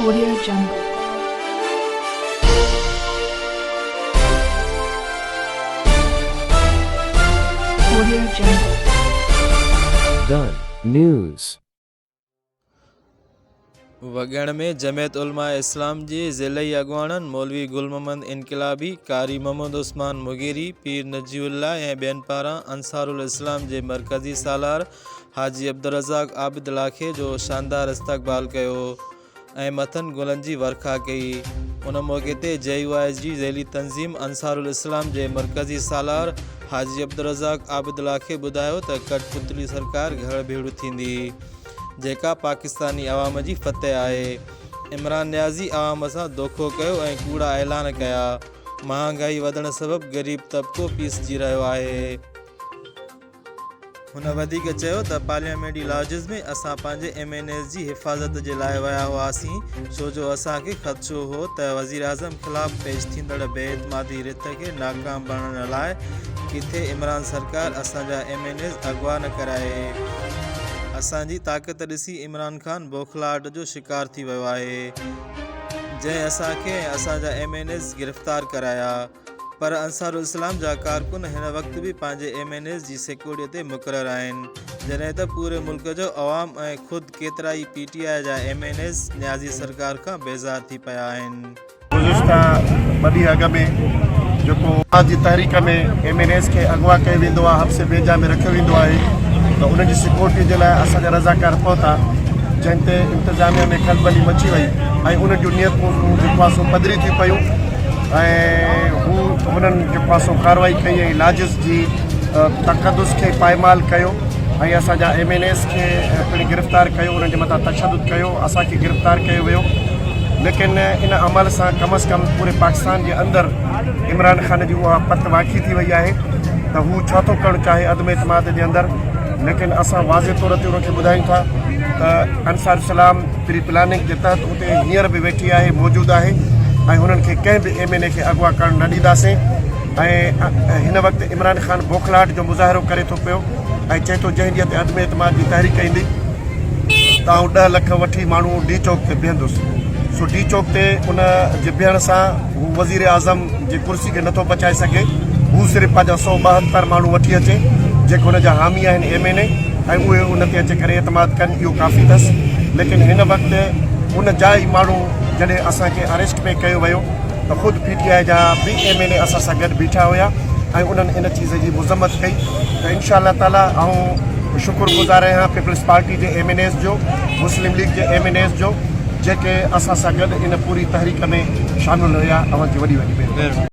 Audio Jungle. Audio Jungle. Done. News. वॻण में जमियत उलमा इस्लाम जे ज़िलई अॻुवाणनि मौलवी गुल मोहम्मद इनक़लाबी, कारी मोहम्मद उस्मान मुगेरी, पीर नजीउल्लाह ऐं ॿियनि पारां अंसारुल इस्लाम जे मरकज़ी सालार हाजी अब्दुल रज़ाक आबिद लाखे जो शानदार इस्तक़बाल कयो ऐं मथनि गुलनि जी वर्खा कई। उन मौक़े ते JUIS जी ज़ैली तंज़ीम अंसारुल इस्लाम जे मरकज़ी सालार हाजी अब्दुल रज़ाक आबिद लाखे ॿुधायो त कठपुतली सरकार घर भेड़ू थींदी, जेका पाकिस्तानी अवाम जी फतह आहे। इमरान न्याज़ी अवाम सां दोखो कयो ऐं कूड़ा ऐलान कया। महांगाई वधण सबबि ग़रीब तबिको पीसिजी रहियो आहे। हुन वधीक चयो त पार्लियामेंटी लॉजिस में असां पंहिंजे MNS जी हिफ़ाज़त जे लाइ विया हुआसीं, छो जो असांखे ख़दशो हो त वज़ीर आज़म ख़िलाफ़ पेश थींदड़ बेइतमादी रिथ खे नाकाम बणाइण लाइ किथे इमरान सरकार असांजा MNS अगवा न कराए। असांजी ताक़त ॾिसी इमरान ख़ान बौखलाहट जो शिकार थी वियो आहे, जंहिं असांखे ऐं असांजा MNS गिरफ़्तार कराया। पर अंसारुल इस्लाम जा कारकुन हिन वक़्तु बि पंहिंजे MNS जी सिक्योरिटीअ ते मुक़ररु आहिनि, जॾहिं त पूरे मुल्क जो अवाम ऐं ख़ुदि केतिरा ई PTI जा MNS न्याज़ी सरकार खां बेज़ार थी पिया आहिनि। गुज़िश्ता ॿ ॾींहं अॻ में जेको जी तहरीक में MNS खे अगवा कयो वेंदो आहे, हफ़्से बेजा में रखियो वेंदो आहे, त उनजी सिक्योरिटी जे लाइ असांजा रज़ाकार पहुता, जंहिं ते इंतिज़ामिया में खलबली मची वई ऐं उन जूं नियतूं जेको आहे सो पधरी थी पियूं ऐं हुननि जेको आहे सो कार्रवाई कई ऐं लाजिस जी तक़दुस खे पायमाल कयो ऐं असांजा MNS खे पिणु गिरफ़्तार कयो, उन्हनि जे मथां तशदुद कयो, असांखे गिरफ़्तार कयो वियो। लेकिन इन अमल सां कम अज़ कम पूरे पाकिस्तान जे अंदरि इमरान ख़ान जी उहा पत वाक़ी थी वई आहे त हू छा थो करणु चाहे अदम एतमाद जे अंदरि। लेकिन असां वाज़े तौर ते उनखे ॿुधायूं था त अंसार इस्लाम प्री प्लानिंग जे तहत उते हींअर बि वेठी आहे, मौजूदु आहे ऐं हुननि खे कंहिं बि MNA खे अगवा करणु न ॾींदासीं। ऐं हिन वक़्तु इमरान ख़ान बौखलाहट जो मुज़ाहिरो करे थो पियो ऐं चए थो जंहिं ॾींहं ते अदम एतमाद जी तहरीक ईंदी त 10 लख वठी माण्हू डी चौक ते बीहंदुसि। सो डी चौक ते उन जे बीहण सां हू वज़ीर आज़म जी कुर्सी खे नथो बचाए सघे, हू सिर्फ़ु पंहिंजा 172 माण्हू वठी अचे जेके हुनजा हामी आहिनि MNA ऐं उहे उन ते अची करे एतमाद कनि, इहो काफ़ी अथसि। लेकिन हिन वक़्तु उन जा ई माण्हू जॾहिं असांखे अरेस्ट में कयो वियो त ख़ुदि PTI जा बि MNA असां सां गॾु बीठा हुया ऐं उन्हनि इन चीज़ जी मुज़म्मत कई। त इंशा अल्लाह ताला आऊं शुक्रगुज़ार आहियां पीपल्स पार्टी जे MNS जो, मुस्लिम लीग जे MNS जो, जेके असां सां गॾु इन पूरी तहरीक में शामिलु हुया। अवां जी वॾी वॾी महिरबानी।